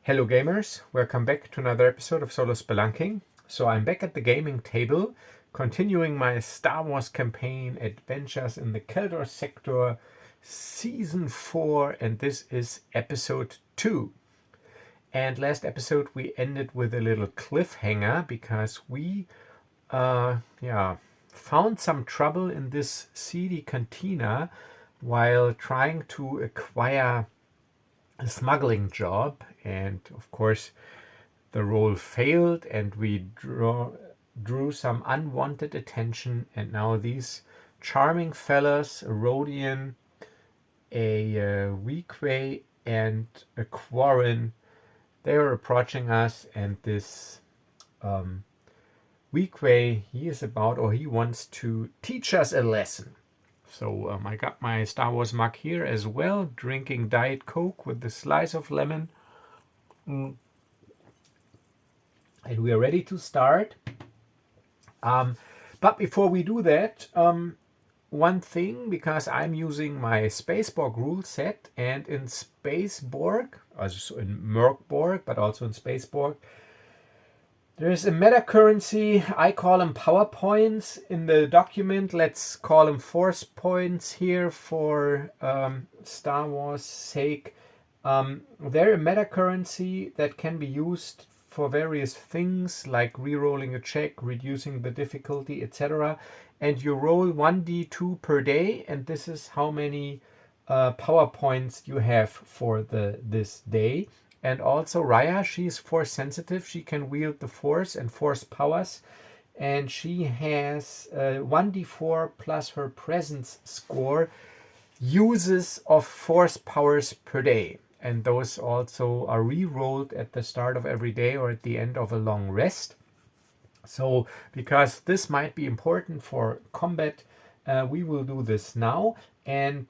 Hello gamers, welcome back to another episode of Solo Spelunking. So I'm back at the gaming table, continuing my Star Wars campaign adventures in the Keldor Sector Season 4, and this is episode 2. And last episode we ended with a little cliffhanger because we found some trouble in this seedy cantina while trying to acquire a smuggling job, and of course the roll failed and we drew some unwanted attention, and now these charming fellas, a Rhodian, a Weequay and a Quarren, they are approaching us, and this Weequay, he wants to teach us a lesson. So I got my Star Wars mug here as well, drinking Diet Coke with a slice of lemon. And we are ready to start. But before we do that, one thing, because I'm using my Space Borg rule set, and in Space Borg, also in Mörk Borg, but also in Space Borg, there's a meta currency. I call them power points in the document. Let's call them force points here for Star Wars sake. They're a meta currency that can be used for various things like re-rolling a check, reducing the difficulty, etc. And you roll 1d2 per day, and this is how many power points you have for this day. And also Rhya, she's force sensitive. She can wield the force and force powers. And she has 1d4 plus her presence score uses of force powers per day. And those also are re-rolled at the start of every day or at the end of a long rest. So because this might be important for combat, we will do this now. And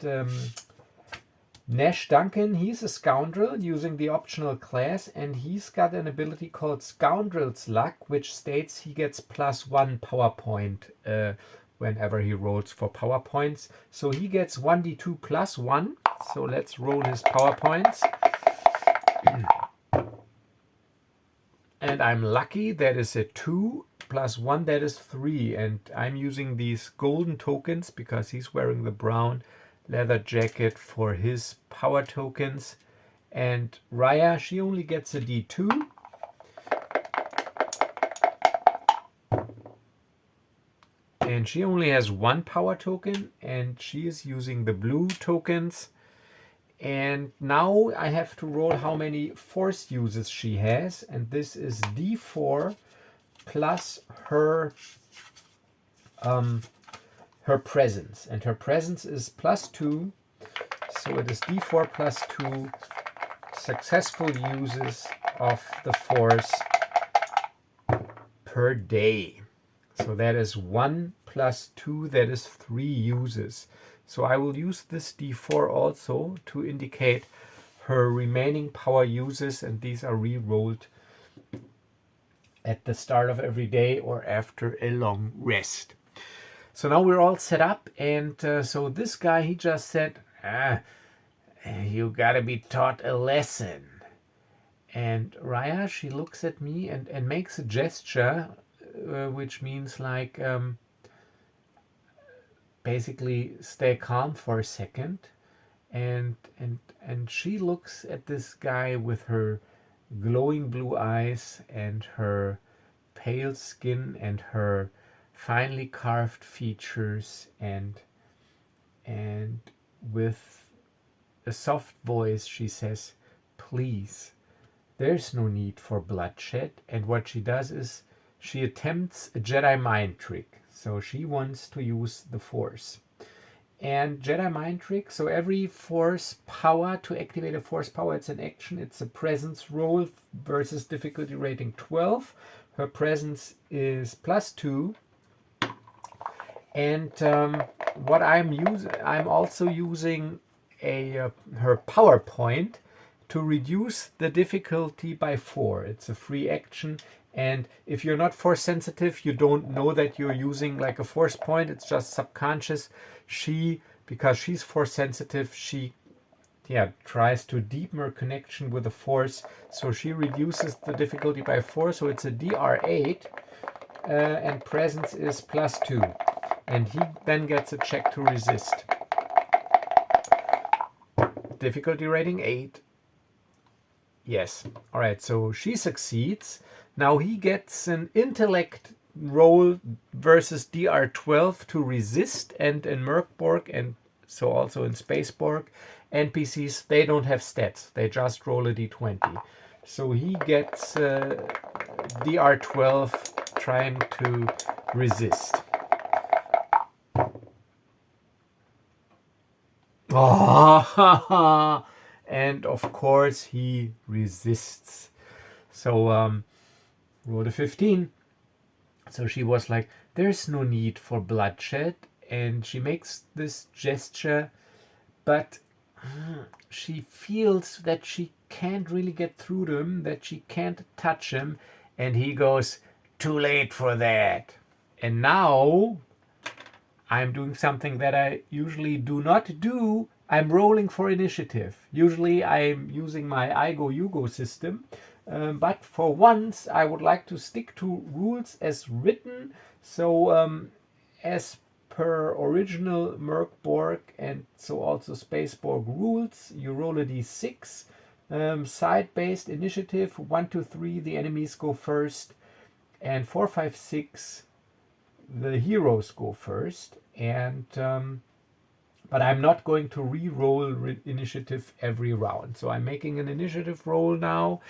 Nash Duncan, he's a scoundrel using the optional class, and he's got an ability called Scoundrel's Luck, which states he gets +1 power point whenever he rolls for power points. So he gets 1d2 plus 1. So let's roll his power points. And I'm lucky, that is a 2 plus 1, that is 3. And I'm using these golden tokens because he's wearing the brown leather jacket for his power tokens. And Rhya, she only gets a d2. And she only has 1 power token, and she is using the blue tokens. And now I have to roll how many force uses she has, and this is d4 plus her presence, and her presence is +2, so it is d4 plus 2 successful uses of the force per day. So that is 1 plus 2, that is 3 uses. So I will use this d4 also to indicate her remaining power uses, and these are re-rolled at the start of every day or after a long rest. So now we're all set up, and so this guy, he just said, you gotta be taught a lesson. And Rhya, she looks at me and makes a gesture, which means like basically stay calm for a second. And she looks at this guy with her glowing blue eyes and her pale skin and her finely carved features, and with a soft voice she says, please, there's no need for bloodshed. And what she does is she attempts a Jedi mind trick. So she wants to use the force. And Jedi mind trick, so every force power, to activate a force power, it's an action, it's a presence roll versus difficulty rating 12. Her presence is +2. And what I'm also using her power point to reduce the difficulty by 4. It's a free action, and if you're not force sensitive, you don't know that you're using like a force point. It's just subconscious. Because she's force sensitive, she yeah, tries to deepen her connection with the force. So she reduces the difficulty by 4, so it's a DR8, and presence is +2. And he then gets a check to resist. Difficulty rating 8. Yes. All right, so she succeeds. Now he gets an intellect roll versus DR12 to resist, and in Mörk Borg, and so also in Space Borg, NPCs, they don't have stats. They just roll a d20. So he gets DR12 trying to resist. Oh, and of course he resists. So rolled a 15. So she was like, there's no need for bloodshed. And she makes this gesture, but she feels that she can't really get through to him, that she can't touch him. And he goes, too late for that. And now I'm doing something that I usually do not do. I'm rolling for initiative. Usually I'm using my I go you go system. But for once I would like to stick to rules as written. So as per original Mörk Borg and so also Space Borg rules, you roll a d6. Side-based initiative, 1, 2, 3, the enemies go first. And 4, 5, 6, the heroes go first. And but I'm not going to re-roll initiative every round. So I'm making an initiative roll now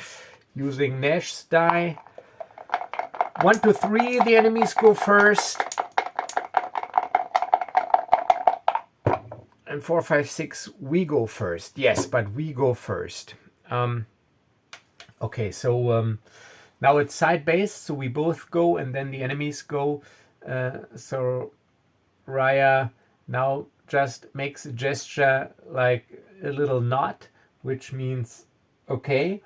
using Nash's die. 1, 2, 3, the enemies go first. And 4, 5, 6, we go first. Yes, but we go first. Okay, so now it's side-based, so we both go and then the enemies go. So Rhya now just makes a gesture like a little nod, which means okay,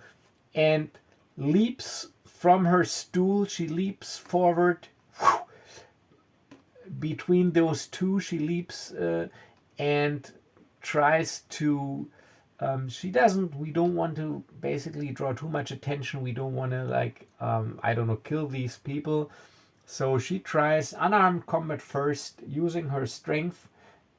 and leaps from her stool. She leaps forward. Between those two, she leaps and tries to. We don't want to basically draw too much attention. We don't want to, like, I don't know, kill these people. So she tries unarmed combat first, using her strength,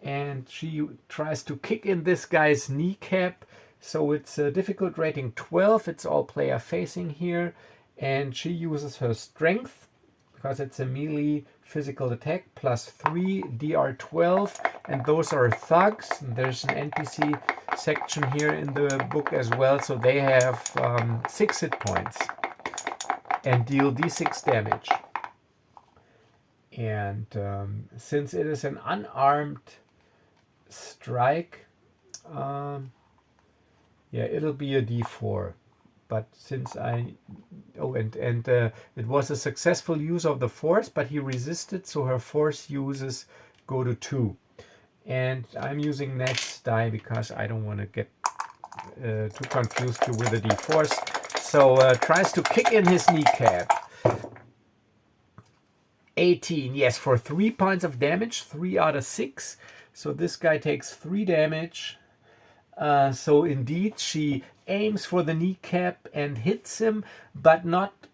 and she tries to kick in this guy's kneecap. So it's a difficult rating 12. It's all player facing here, and she uses her strength because it's a melee physical attack +3 DR12, and those are thugs. And there's an NPC section here in the book as well, so they have 6 hit points and deal d6 damage. And since it is an unarmed strike, yeah, it'll be a d4. But since it was a successful use of the force, but he resisted, so her force uses go to 2. And I'm using Nash's die because I don't want to get too confused with the d4s. So tries to kick in his kneecap. 18, yes, for 3 points of damage, 3 out of 6. So this guy takes 3 damage. So indeed, she aims for the kneecap and hits him, but not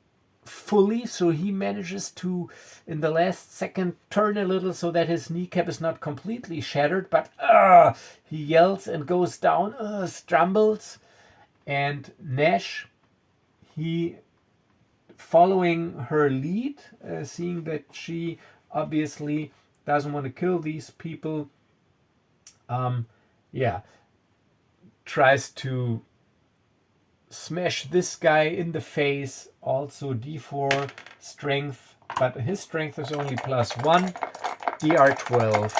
fully. So he manages to, in the last second, turn a little so that his kneecap is not completely shattered. But he yells and goes down, stumbles. And Nash, he, following her lead, seeing that she obviously doesn't want to kill these people, tries to smash this guy in the face. Also d4 strength, but his strength is only +1. DR12.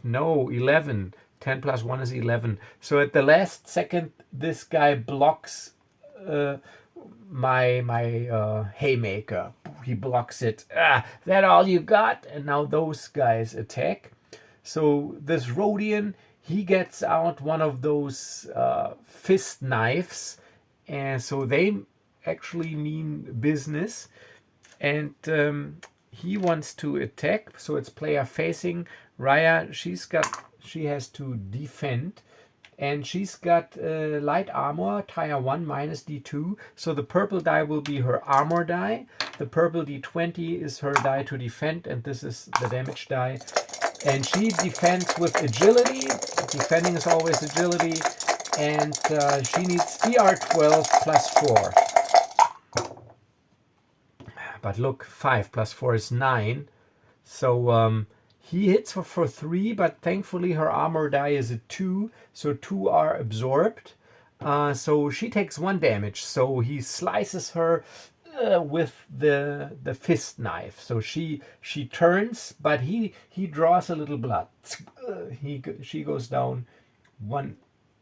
No, 11. 10 + 1 is 11. So at the last second, this guy blocks my haymaker. He blocks it. That all you got? And now those guys attack. So this Rhodian, he gets out one of those fist knives, and so they actually mean business. And he wants to attack, so it's player facing Rhya, she has to defend, and she's got light armor, tier 1 minus D2. So the purple die will be her armor die. The purple D20 is her die to defend, and this is the damage die. And she defends with agility. Defending is always agility. And she needs DR12 plus 4. But look, 5 plus 4 is 9. So he hits her for 3, but thankfully her armor die is a 2. So 2 are absorbed. So she takes 1 damage. So he slices her with the fist knife. So she turns, but he draws a little blood. She goes down 1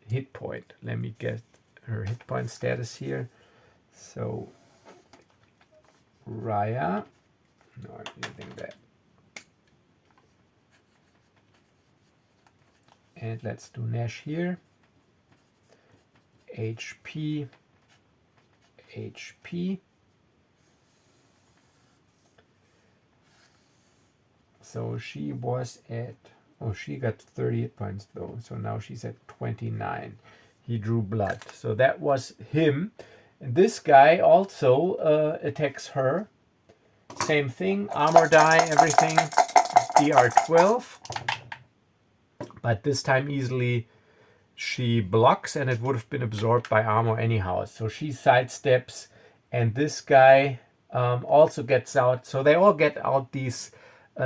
hit point. Let me get her hit point status here. So Rhya, no, I'm using that. And let's do Nash here. HP, HP. So she was at, oh, she got 30 hit points though. So now she's at 29. He drew blood. So that was him. And this guy also attacks her. Same thing, armor die, everything, DR12. But this time easily she blocks, and it would have been absorbed by armor anyhow. So she sidesteps, and this guy also gets out. So they all get out these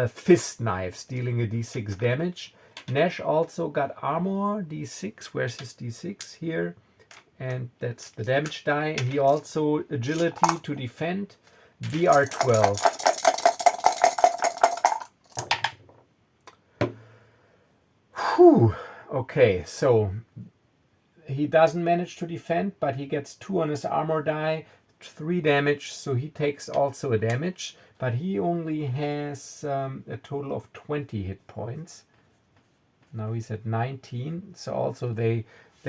fist knives, dealing a d6 damage. Nash also got armor, d6. Where's his d6? Here. And that's the damage die. He also agility to defend, DR12. Whew. Okay, so he doesn't manage to defend, but he gets 2 on his armor die, 3 damage, so he takes also a damage, but he only has a total of 20 hit points. Now he's at 19, so also they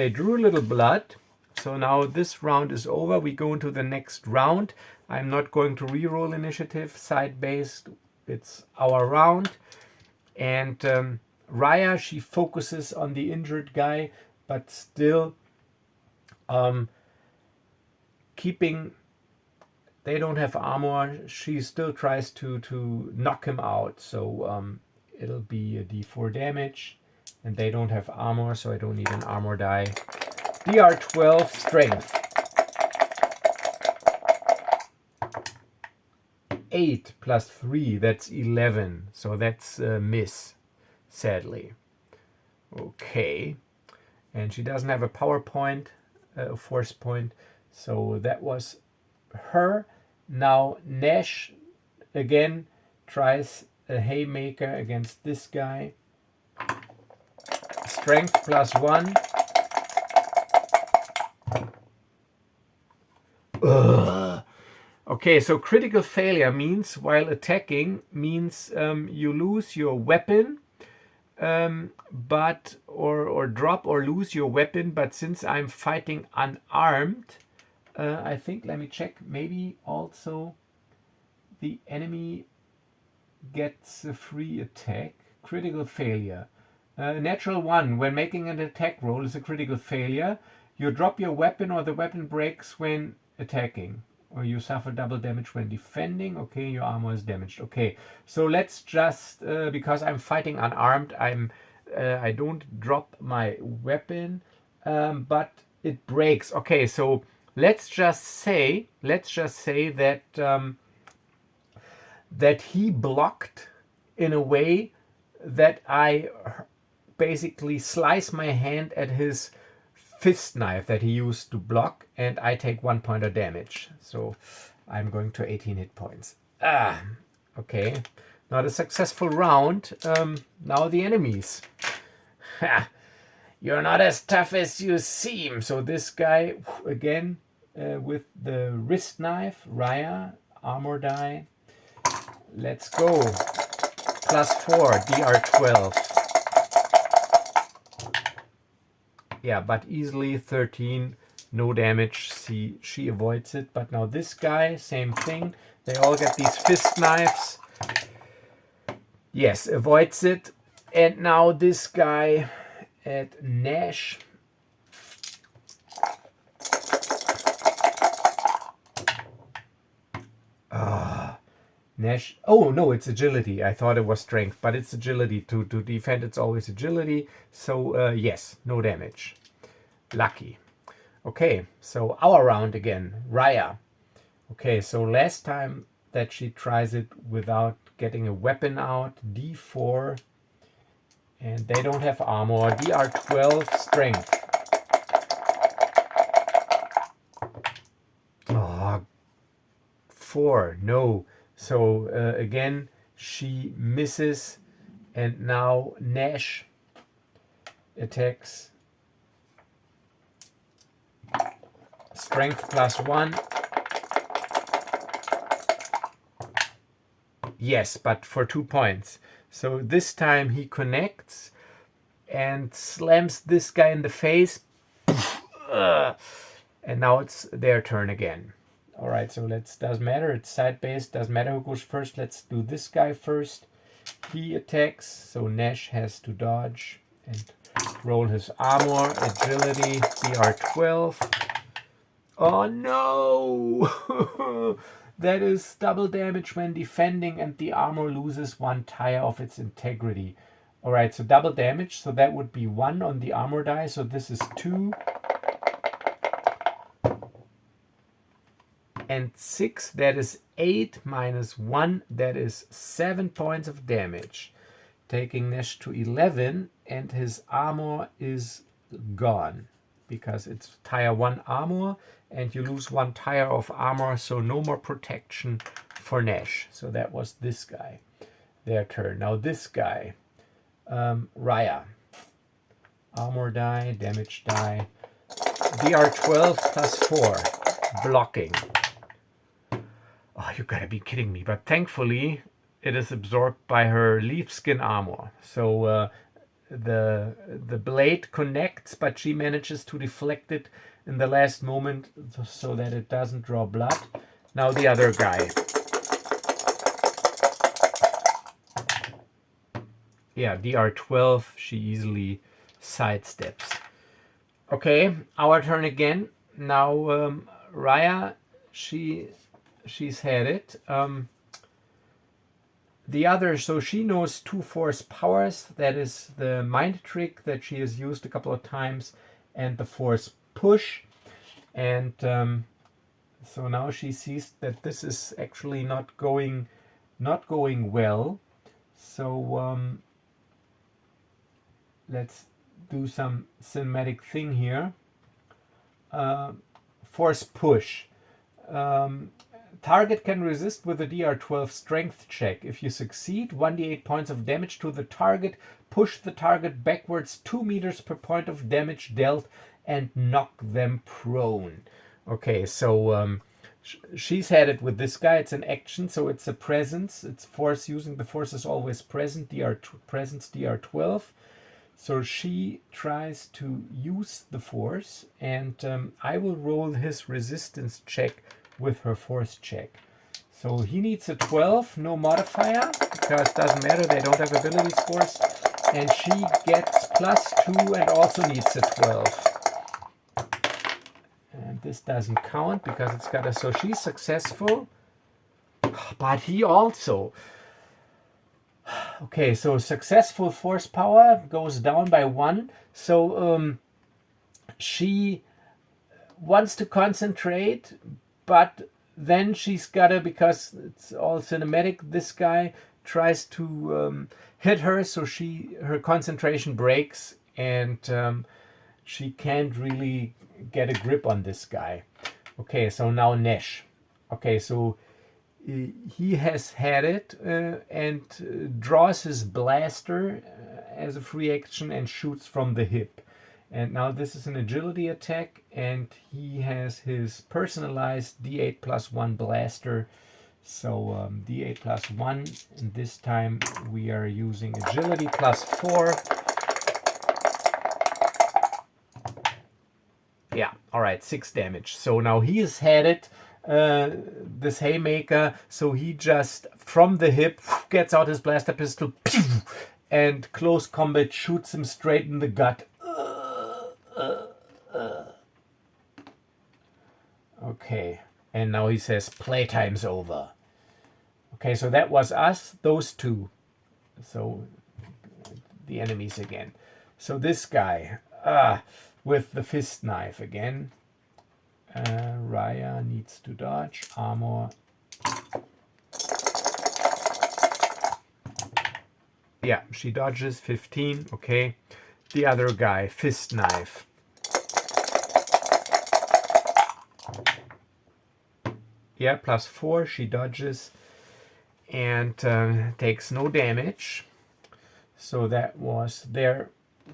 drew a little blood. So now this round is over. We go into the next round. I'm not going to reroll initiative, side-based. It's our round. And Rhya, she focuses on the injured guy, but still keeping, they don't have armor. She still tries to knock him out. So it'll be a d4 damage, and they don't have armor, so I don't need an armor die. DR12 strength. 8 plus 3, that's 11. So that's a miss, sadly. Okay. And she doesn't have a power point, a force point. So that was her. Now Nash again tries a haymaker against this guy. Strength plus 1. Ugh. Okay, so critical failure means while attacking means you lose your weapon, but or drop or lose your weapon. But since I'm fighting unarmed, I think, let me check, maybe also the enemy gets a free attack. Critical failure. Natural 1, when making an attack roll, is a critical failure. You drop your weapon or the weapon breaks when attacking, or you suffer double damage when defending. Okay, your armor is damaged. Okay, so let's just because I'm fighting unarmed, I don't drop my weapon, but it breaks. Okay, so let's just say that that he blocked in a way that I basically slice my hand at his fist knife that he used to block, and I take 1 point of damage. So I'm going to 18 hit points. Okay. Not a successful round. Now the enemies. Ha! You're not as tough as you seem. So this guy, again, with the wrist knife, Rhya, armor die. Let's go. Plus 4, DR12. Yeah, but easily 13, no damage. She avoids it. But now this guy, same thing. They all get these fist knives. Yes, avoids it. And now this guy at Nash. Nash. Oh no, it's agility. I thought it was strength, but it's agility. To defend, it's always agility. So yes, no damage. Lucky. Okay, so our round again. Rhya. Okay, so last time that she tries it without getting a weapon out, D4, and they don't have armor. DR12 strength. Oh, 4, no. So again, she misses, and now Nash attacks. Strength +1. Yes, but for 2 points. So this time he connects and slams this guy in the face. And now it's their turn again. All right, so doesn't matter. It's side-based. Doesn't matter who goes first. Let's do this guy first. He attacks, so Nash has to dodge and roll his armor. Agility, DR12. Oh no! That is double damage when defending, and the armor loses 1 tire of its integrity. All right, so double damage. So that would be 1 on the armor die. So this is 2. And 6, that is 8 minus 1, that is 7 points of damage. Taking Nash to 11, and his armor is gone. Because it's tire 1 armor, and you lose 1 tire of armor, so no more protection for Nash. So that was this guy. Their turn. Now this guy, Rhya. Armor die, damage die. DR12 +4. Blocking. Oh, you gotta be kidding me. But thankfully, it is absorbed by her leaf skin armor. So the blade connects, but she manages to deflect it in the last moment so that it doesn't draw blood. Now the other guy. Yeah, DR12, she easily sidesteps. Okay, our turn again. Now Rhya, she's had it. The other, so she knows 2 force powers. That is the mind trick that she has used a couple of times, and the force push. And so now she sees that this is actually not going well. So let's do some cinematic thing here. Force push. Target can resist with a DR12 strength check. If you succeed, 1d8 points of damage to the target. Push the target backwards 2 meters per point of damage dealt and knock them prone. Okay, so she's had it with this guy. It's an action, so it's a presence. It's force. Using the force is always present. Presence DR12. So she tries to use the force, and I will roll his resistance check with her force check. So he needs a 12, no modifier, because it doesn't matter, they don't have ability scores. And she gets +2 and also needs a 12. And this doesn't count because it's got a, so she's successful, but he also. Okay, so successful force power goes down by 1. So she wants to concentrate, but then she's gotta, because it's all cinematic, this guy tries to hit her, so her concentration breaks, and she can't really get a grip on this guy. Okay, so now Nash. Okay, so he has had it and draws his blaster as a free action and shoots from the hip. And now this is an agility attack, and he has his personalized D8 +1 blaster. So D8 +1, and this time we are using agility +4. Yeah, all right, 6 damage. So now he has had it, this haymaker, so he just from the hip gets out his blaster pistol and close combat shoots him straight in the gut. Okay, and now he says playtime's over. Okay, so that was us, those two. So the enemies again. So this guy with the fist knife again. Rhya needs to dodge. Armor. Yeah, she dodges 15. Okay. The other guy, fist knife. Yeah, +4. She dodges and takes no damage. So that was their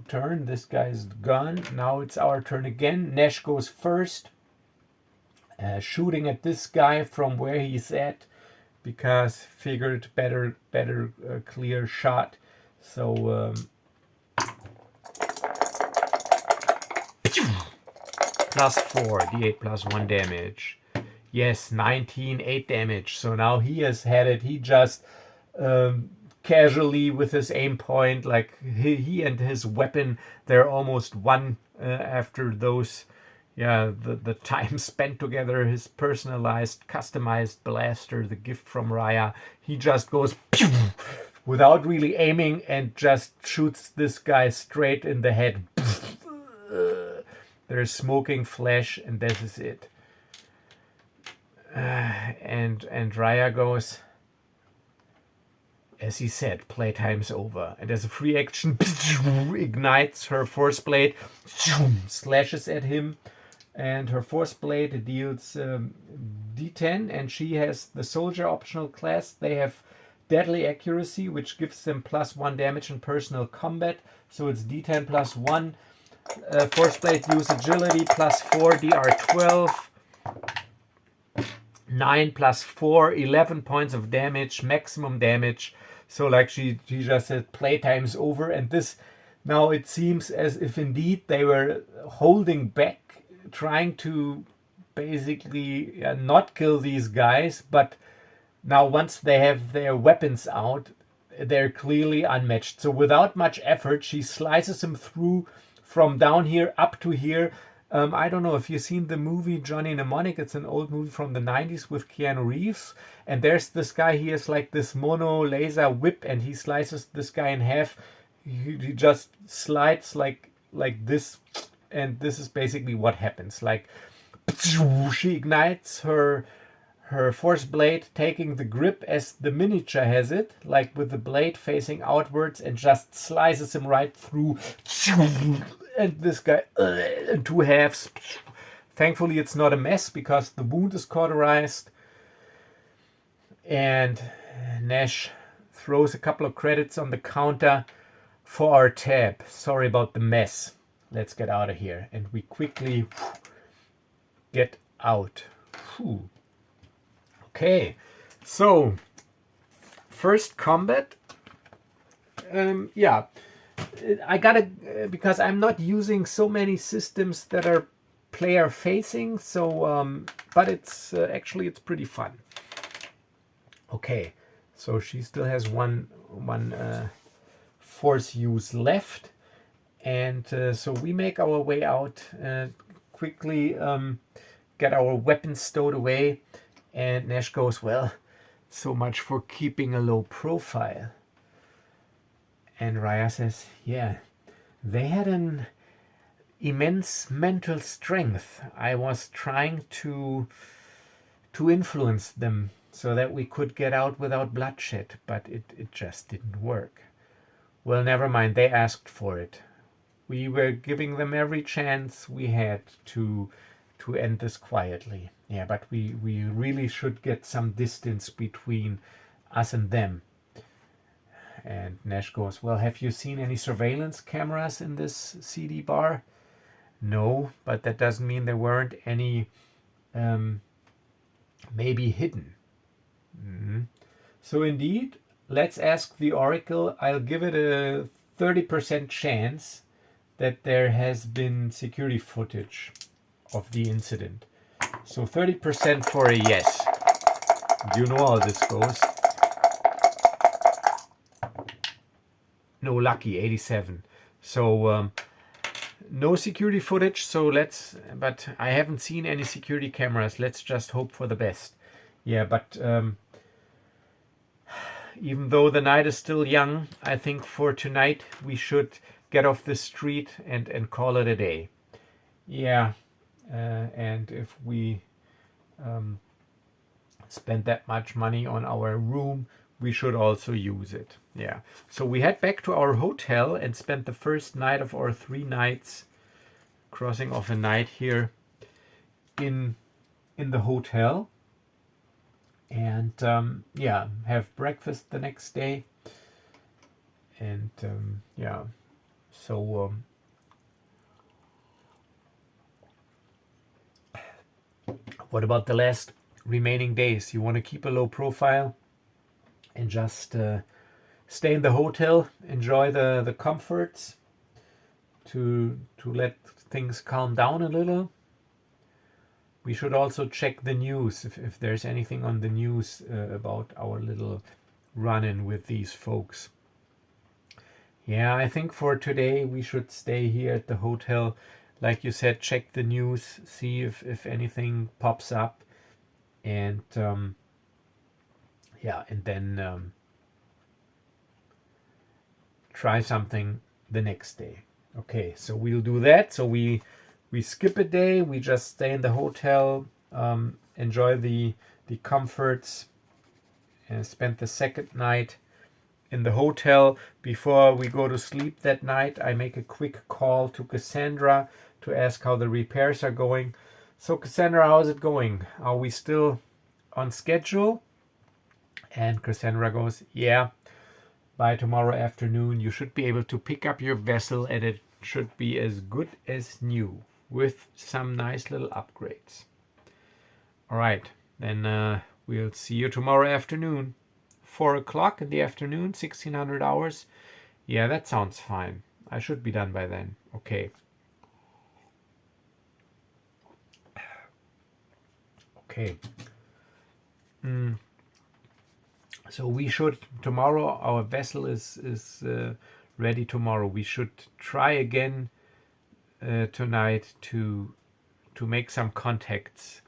turn. This guy's gone. Now it's our turn again. Nash goes first. Shooting at this guy from where he's at, because figured better clear shot. So +4, d8 +1 damage. Yes, 19, 8 damage. So now he has had it. He just casually with his aim point, like he and his weapon, they're almost one after those. Yeah, the time spent together, his personalized, customized blaster, the gift from Rhya. He just goes pew, without really aiming and just shoots this guy straight in the head. There's smoking flesh, and this is it. And Rhya goes, as he said, playtime's over. And as a free action, ignites her force blade, slashes at him. And her force blade deals D10, and she has the soldier optional class. They have deadly accuracy, which gives them +1 damage in personal combat. So it's D10 +1. Force blade use agility +4, DR12. 9 +4, 11 points of damage, maximum damage. So like she just said, playtime's over. And this, now it seems as if indeed they were holding back, trying to basically not kill these guys, but now once they have their weapons out, they're clearly unmatched. So without much effort, she slices him through from down here up to here. I don't know if you've seen the movie Johnny Mnemonic. It's an old movie from the 90s with Keanu Reeves. And there's this guy, he has like this mono laser whip, and he slices this guy in half. He just slides like this. And this is basically what happens. Like, she ignites her force blade, taking the grip as the miniature has it, like with the blade facing outwards, and just slices him right through. And this guy in 2 halves. Thankfully, it's not a mess because the wound is cauterized. And Nash throws a couple of credits on the counter for our tab. Sorry about the mess. Let's get out of here. And we quickly get out. Whew. Okay, so first combat. Yeah, I gotta, because I'm not using so many systems that are player facing. So, but it's actually it's pretty fun. Okay, so she still has one force use left. And so we make our way out, quickly get our weapons stowed away. And Nash goes, well, so much for keeping a low profile. And Rhya says, yeah, they had an immense mental strength. I was trying to influence them so that we could get out without bloodshed, but it just didn't work. Well, never mind, they asked for it. We were giving them every chance we had to end this quietly. Yeah, but we really should get some distance between us and them. And Nash goes, well, have you seen any surveillance cameras in this CD bar? No, but that doesn't mean there weren't any maybe hidden. So indeed, let's ask the Oracle. I'll give it a 30% chance that there has been security footage of the incident. So 30% for a yes. You know how this goes. no, lucky 87. So no security footage. So but I haven't seen any security cameras. Let's just hope for the best. Yeah, but even though the night is still young, I think for tonight we should get off the street and call it a day. Yeah, and if we spend that much money on our room, we should also use it. Yeah. So we head back to our hotel and spent the first night of our 3 nights, crossing off a night here in the hotel. And yeah, have breakfast the next day. And yeah, so what about the last remaining days? You want to keep a low profile and just stay in the hotel, enjoy the comforts to let things calm down a little. We should also check the news if there's anything on the news about our little run-in with these folks. Yeah, I think for today we should stay here at the hotel. Like you said, check the news, see if anything pops up, and yeah, and then try something the next day. Okay, so we'll do that. So we skip a day. We just stay in the hotel, enjoy the comforts, and spend the second night in the hotel. Before we go to sleep that night, I make a quick call to Cassandra to ask how the repairs are going. So Cassandra, how's it going? Are we still on schedule? And Cassandra goes, yeah, by tomorrow afternoon you should be able to pick up your vessel and it should be as good as new with some nice little upgrades. All right, then we'll see you tomorrow afternoon. 4 o'clock in the afternoon, 1600 hours. Yeah, that sounds fine. I should be done by then. Okay. Okay. So we should tomorrow. Our vessel is ready tomorrow. We should try again tonight to make some contacts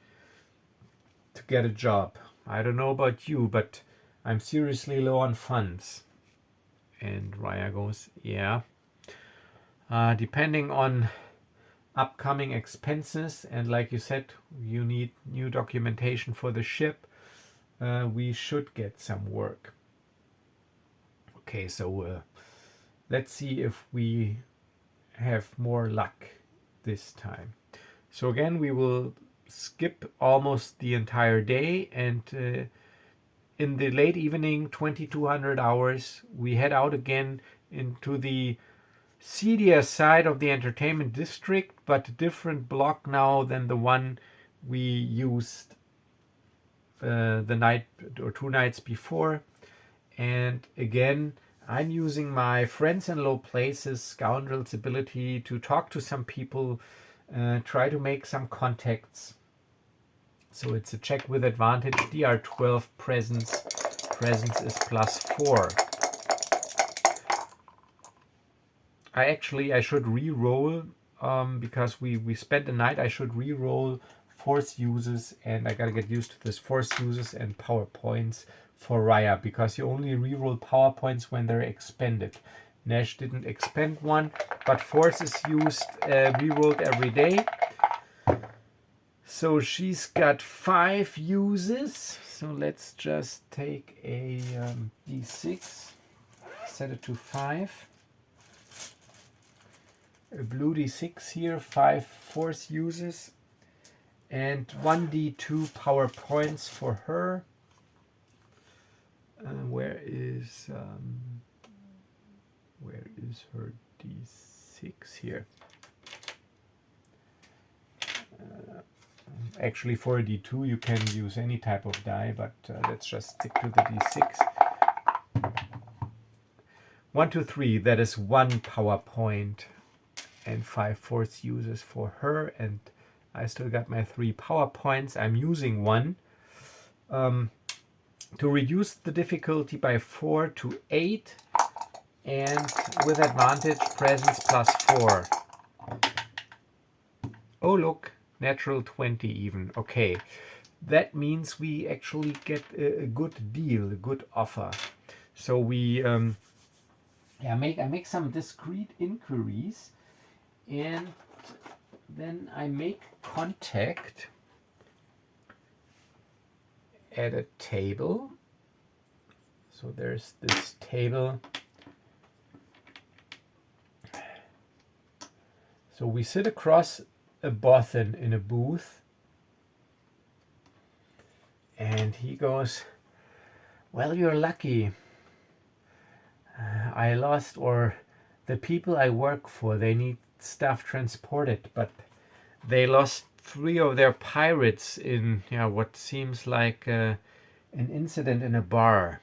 to get a job. I don't know about you, but I'm seriously low on funds. And Rhya goes, yeah. Depending on upcoming expenses, and like you said, you need new documentation for the ship, we should get some work. Okay, so let's see if we have more luck this time. So again, we will skip almost the entire day, and in the late evening, 2200 hours, we head out again into the seedier side of the entertainment district, but a different block now than the one we used the night or 2 nights before. And again, I'm using my Friends in Low Places Scoundrels ability to talk to some people, try to make some contacts. So it's a check with advantage. DR12 presence is +4. I should re-roll because we spent the night. I should re-roll force uses, and I gotta get used to this force uses and PowerPoints for Rhya, because you only re-roll PowerPoints when they're expended. Nash didn't expend one, but force is used, re-rolled every day. So she's got 5 uses. So let's just take a D6, set it to 5. A blue D6 here, 5 force uses, and 1D2 power points for her. Where is her D6 here? Actually, for a D2 you can use any type of die, but let's just stick to the D6. 1, 2, 3. That is 1 power point. And 5 force uses for her, and I still got my 3 power points. I'm using one to reduce the difficulty by 4 to 8. and with advantage presence +4. Oh look, natural 20 even. Okay, that means we actually get a good deal, a good offer. So we I make some discrete inquiries, and then I make contact at a table. So there's this table. So we sit across a Bothan in a booth, and he goes, well, you're lucky. I lost, or the people I work for, they need stuff transported, but they lost 3 of their pirates in what seems like an incident in a bar.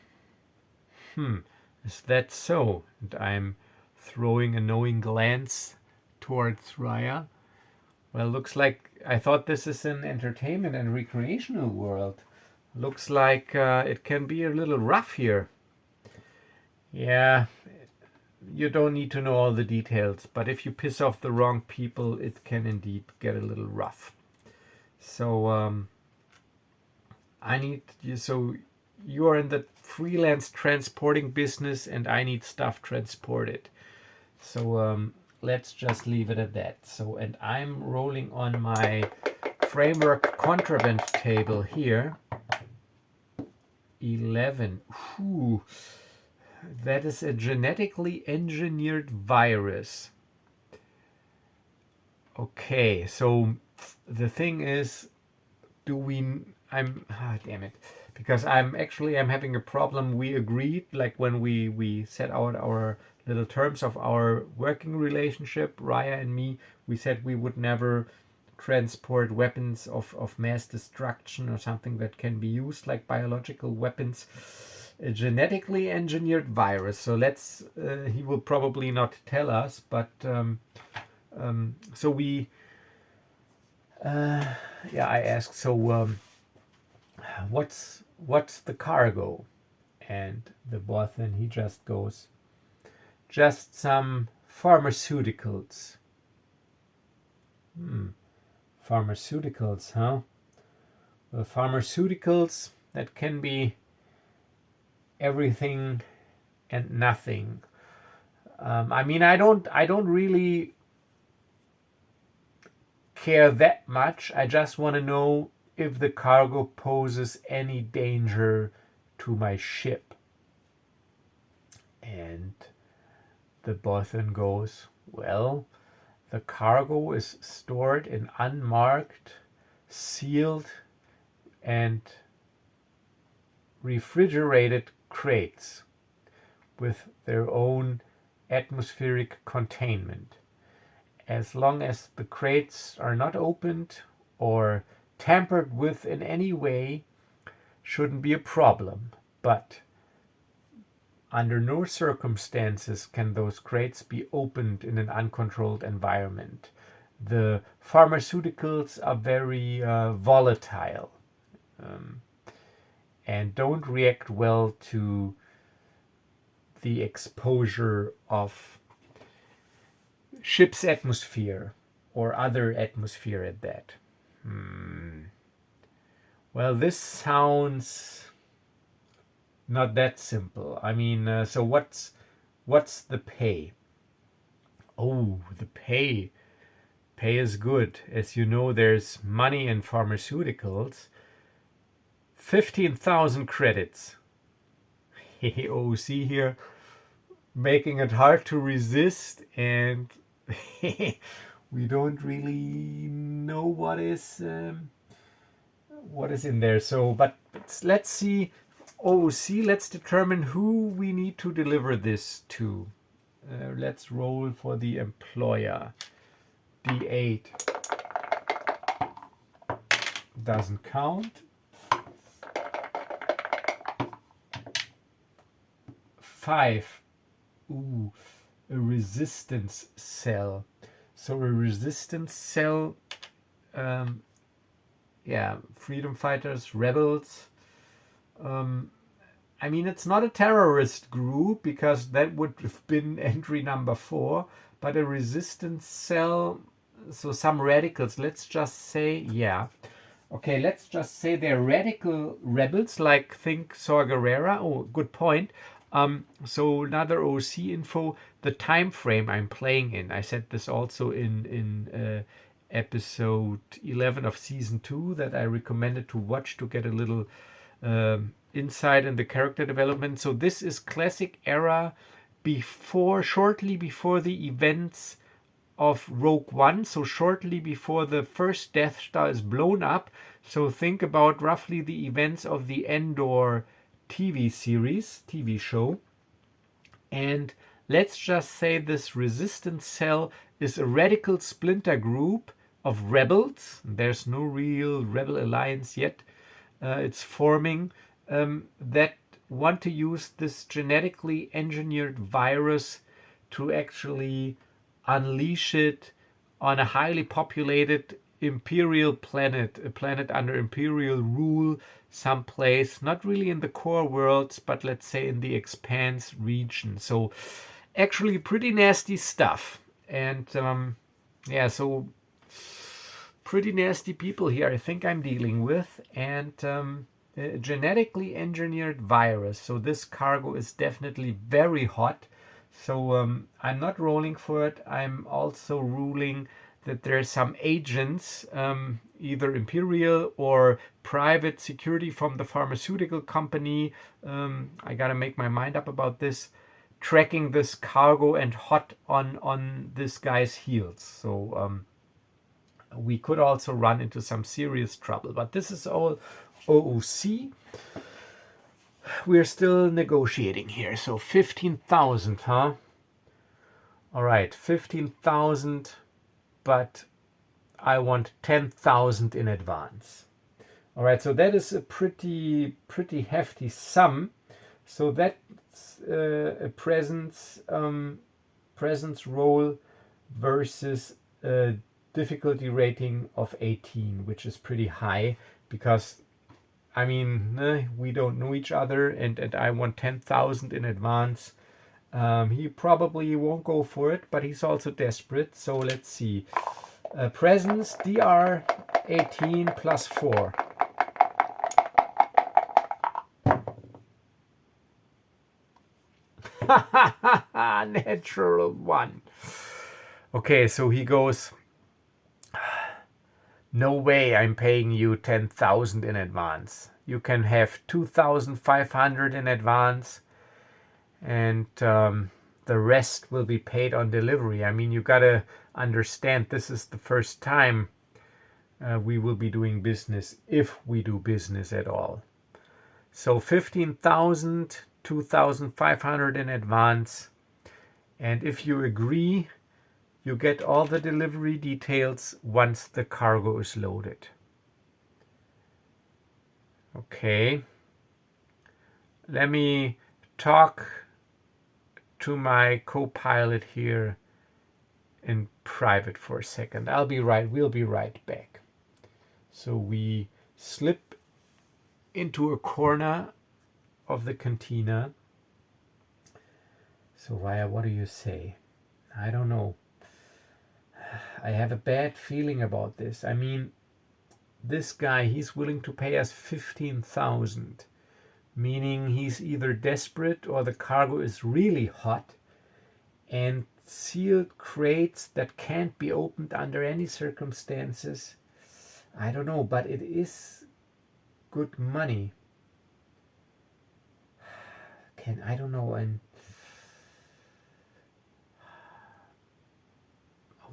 Is that so? And I'm throwing a knowing glance towards Rhya. Well, looks like I thought this is an entertainment and recreational world. Looks like it can be a little rough here. Yeah, you don't need to know all the details, but if you piss off the wrong people, it can indeed get a little rough. So I need you. So you are in the freelance transporting business, and I need stuff transported. So let's just leave it at that. So, and I'm rolling on my framework contraband table here. 11. Whew. That is a genetically engineered virus. Okay, so the thing is, damn it, because I'm having a problem. We agreed, like when we set out our little terms of our working relationship, Rhya and me, we said we would never transport weapons of mass destruction or something that can be used like biological weapons. A genetically engineered virus. So let's, he will probably not tell us, but so we, I asked, so what's the cargo? And the Bothan, he just goes, just some pharmaceuticals. Pharmaceuticals, huh? Well, pharmaceuticals, that can be everything and nothing. I mean, I don't really care that much. I just want to know if the cargo poses any danger to my ship. And the Bothan goes, well, the cargo is stored in unmarked, sealed, and refrigerated crates with their own atmospheric containment. As long as the crates are not opened or tampered with in any way, shouldn't be a problem. But under no circumstances can those crates be opened in an uncontrolled environment. The pharmaceuticals are very volatile and don't react well to the exposure of ship's atmosphere or other atmosphere at that. Well, this sounds not that simple. I mean, so what's the pay? Oh, the pay. Pay is good. As you know, there's money in pharmaceuticals. 15,000 credits. Oh, see here, making it hard to resist, and we don't really know what is in there. So, but let's see. Oh, see, let's determine who we need to deliver this to. Let's roll for the employer. D8 doesn't count. 5. Ooh, a resistance cell. So a resistance cell, freedom fighters, rebels. I mean, it's not a terrorist group because that would have been entry number 4, but a resistance cell. So some radicals, let's just say, yeah. Okay, let's just say they're radical rebels, like think Saw Gerrera. Oh, good point. So another OC info, the time frame I'm playing in. I said this also in episode 11 of season 2 that I recommended to watch to get a little insight in the character development. So this is classic era shortly before the events of Rogue One, so shortly before the first Death Star is blown up. So think about roughly the events of the Endor TV show. And let's just say this resistance cell is a radical splinter group of rebels. There's no real rebel alliance yet. It's forming that want to use this genetically engineered virus to actually unleash it on a highly populated imperial planet, a planet under imperial rule someplace, not really in the core worlds, but let's say in the expanse region. So actually pretty nasty stuff. And yeah, so pretty nasty people here I think I'm dealing with. And a genetically engineered virus. So this cargo is definitely very hot. So I'm not rolling for it. I'm also ruling that there's some agents, either imperial or private security from the pharmaceutical company. I gotta make my mind up about this, tracking this cargo and hot on this guy's heels. So we could also run into some serious trouble. But this is all OOC. We're still negotiating here. So 15,000, huh? All right, 15,000, but I want 10,000 in advance. All right, so that is a pretty hefty sum. So that's a presence roll versus a difficulty rating of 18, which is pretty high because I mean, we don't know each other, and I want 10,000 in advance. He probably won't go for it, but he's also desperate. So let's see. Presence, DR 18 plus 4. Natural 1. Okay, so he goes, no way I'm paying you 10,000 in advance. You can have 2,500 in advance, and the rest will be paid on delivery. I mean, you gotta understand this is the first time we will be doing business, if we do business at all. So 15,000, 2,500 in advance, and if you agree, you get all the delivery details once the cargo is loaded. Okay. Let me talk to my co-pilot here in private for a second. We'll be right back. So we slip into a corner of the cantina. So Rhya, what do you say? I don't know. I have a bad feeling about this. I mean, this guy, he's willing to pay us 15,000, meaning he's either desperate or the cargo is really hot, and sealed crates that can't be opened under any circumstances. I don't know, but it is good money. I don't know, and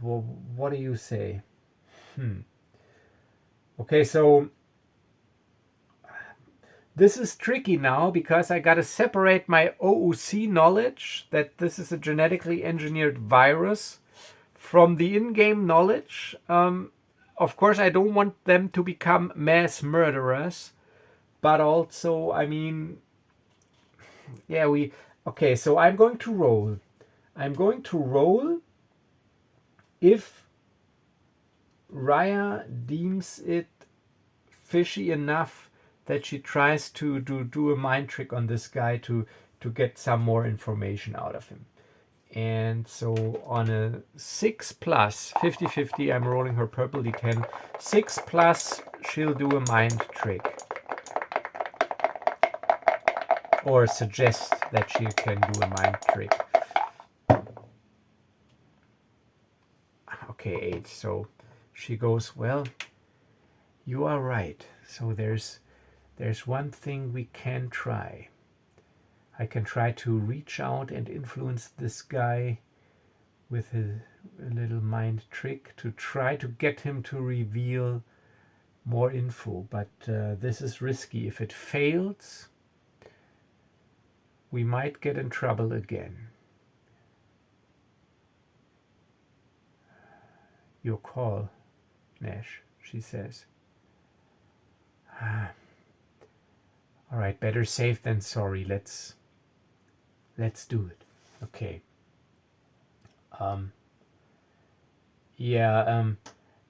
well, what do you say? Okay, so this is tricky now because I gotta separate my OOC knowledge that this is a genetically engineered virus from the in-game knowledge. Of course, I don't want them to become mass murderers, but also, I mean, yeah, okay, so I'm going to roll. I'm going to roll if Rhya deems it fishy enough that she tries to do a mind trick on this guy to get some more information out of him. And so on a 6 plus, 50-50, I'm rolling her purple d10. 6 plus, she'll do a mind trick. Or suggest that she can do a mind trick. Okay, 8. So she goes, well, you are right. So there's one thing we can try. I can try to reach out and influence this guy with a little mind trick to try to get him to reveal more info. But this is risky. If it fails, we might get in trouble again. Your call, Nash, she says. All right, better safe than sorry. Let's do it. Okay.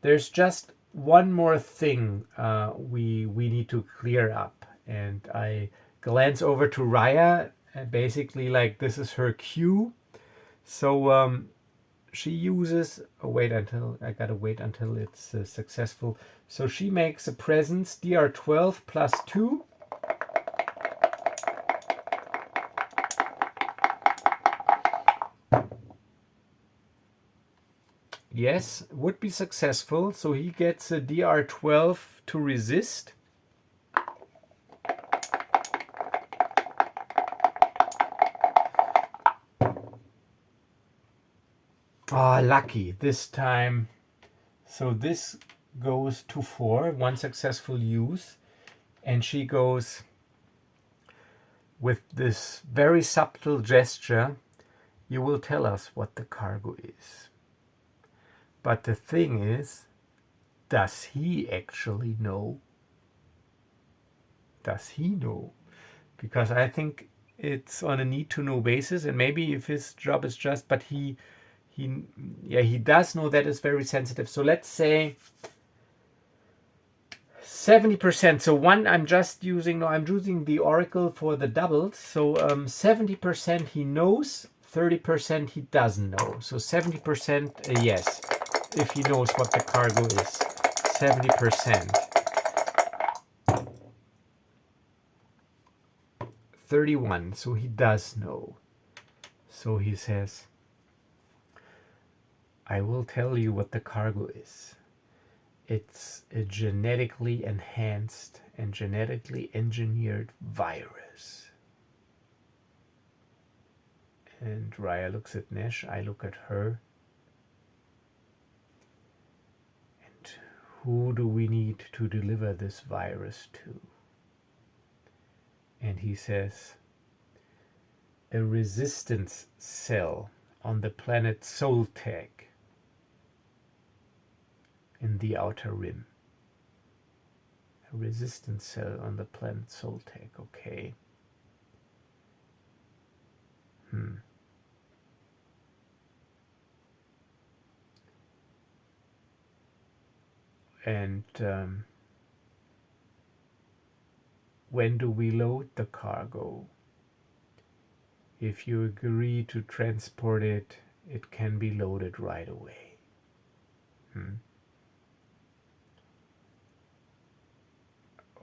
There's just one more thing we need to clear up, and I glance over to Rhya, and basically like this is her cue. So she uses I gotta wait until it's successful. So she makes a presence DR12 plus 2. Yes, would be successful. So he gets a DR12 to resist. Ah, lucky this time. So this goes to 4, one successful use, and she goes with this very subtle gesture. You will tell us what the cargo is. But the thing is, does he actually know? Does he know? Because I think it's on a need to know basis, and maybe if his job is just, but he does know that is very sensitive. So let's say 70%. So one, I'm using the oracle for the doubles. So 70% he knows, 30% he doesn't know. So 70% a yes, if he knows what the cargo is. 70%. 31, so he does know. So he says, I will tell you what the cargo is. It's a genetically enhanced and genetically engineered virus. And Rhya looks at Nash, I look at her. And who do we need to deliver this virus to? And he says, a resistance cell on the planet Soltec in the outer rim. A resistance cell on the planet Soltec, okay. And when do we load the cargo? If you agree to transport it, it can be loaded right away.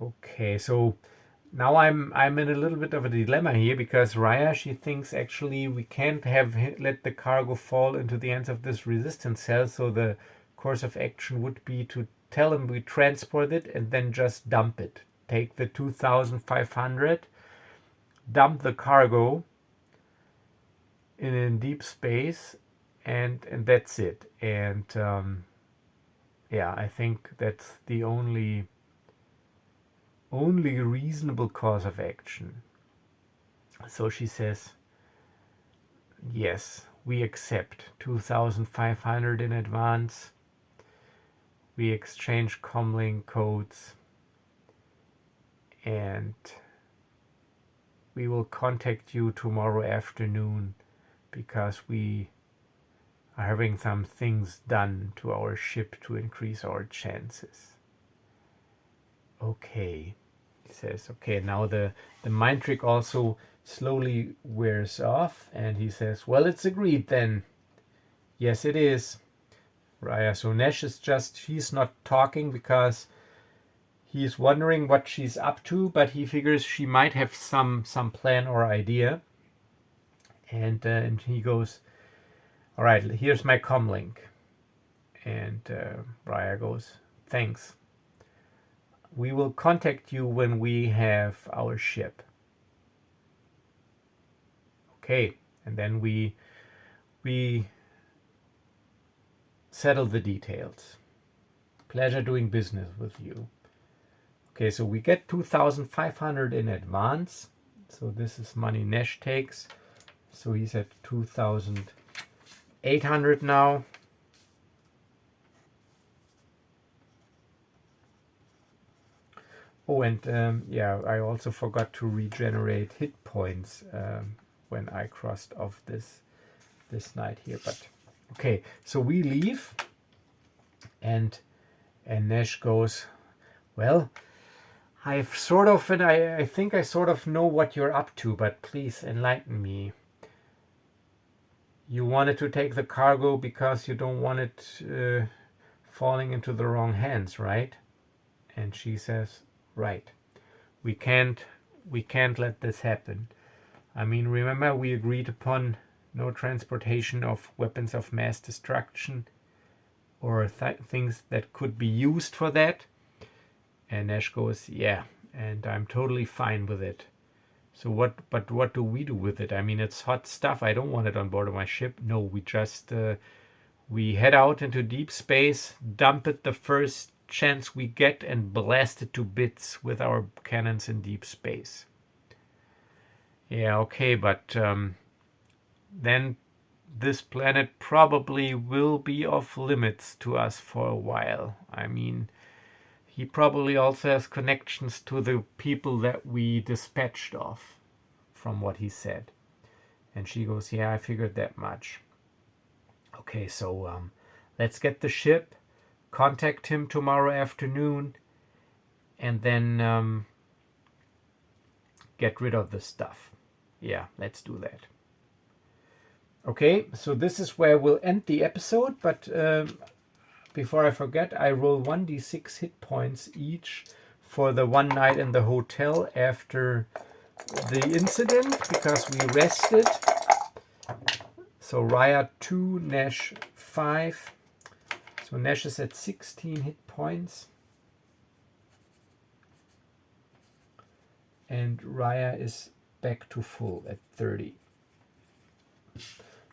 Okay, so now I'm in a little bit of a dilemma here, because Rhya, she thinks actually we can't let the cargo fall into the hands of this resistance cell, so the course of action would be to tell him we transport it and then just dump it. Take the 2,500, dump the cargo in deep space, and that's it. And I think that's the only reasonable course of action. So she says, yes, we accept 2,500 in advance. We exchange comlink codes, and we will contact you tomorrow afternoon, because we are having some things done to our ship to increase our chances. Okay. He says, okay, now the mind trick also slowly wears off, and he says, well, it's agreed then. Yes, it is. Rhya, so Nash is just, he's not talking because he's wondering what she's up to, but he figures she might have some plan or idea. And he goes, all right, here's my comlink. And Rhya goes, thanks. We will contact you when we have our ship. Okay, and then we settle the details. Pleasure doing business with you. Okay, so we get 2,500 in advance. So this is money Nash takes. So he's at 2,800 now. Oh, and yeah, I also forgot to regenerate hit points when I crossed off this night here. But okay, so we leave, and Nash goes, well, I've sort of, and I think I sort of know what you're up to, but please enlighten me. You wanted to take the cargo because you don't want it falling into the wrong hands, right? And she says, right. We can't let this happen. I mean, remember we agreed upon no transportation of weapons of mass destruction or things that could be used for that. And Nash goes, yeah, and I'm totally fine with it. So what do we do with it? I mean, it's hot stuff. I don't want it on board of my ship. No, we just we head out into deep space, dump it the first chance we get, and blast it to bits with our cannons in deep space. Yeah, okay, but then this planet probably will be off limits to us for a while. I mean, he probably also has connections to the people that we dispatched off, from what he said. And she goes, yeah, I figured that much. Okay, so let's get the ship, contact him tomorrow afternoon, and then get rid of the stuff. Yeah, let's do that. Okay, so this is where we'll end the episode, but before I forget, I roll 1d6 hit points each for the one night in the hotel after the incident, because we rested. So Rhya 2, Nash 5. So Nash is at 16 hit points. And Rhya is back to full at 30.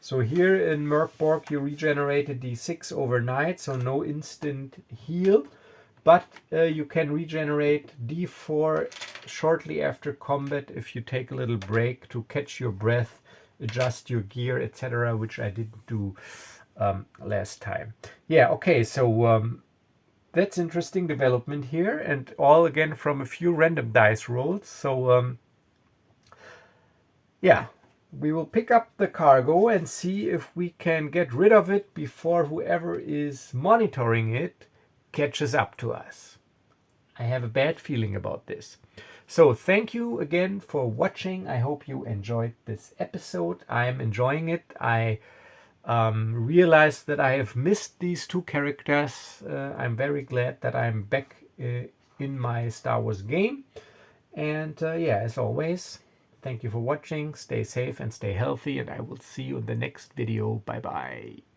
So here in Mörk Borg you regenerate a d6 overnight, so no instant heal, but you can regenerate d4 shortly after combat if you take a little break to catch your breath, adjust your gear, etc., which I didn't do last time. Yeah, okay, so that's interesting development here, and all again from a few random dice rolls. So yeah, we will pick up the cargo and see if we can get rid of it before whoever is monitoring it catches up to us. I have a bad feeling about this. So thank you again for watching. I hope you enjoyed this episode. I'm enjoying it. I realized that I have missed these two characters. I'm very glad that I'm back in my Star Wars game. And yeah, as always, thank you for watching. Stay safe and stay healthy, and I will see you in the next video. Bye bye.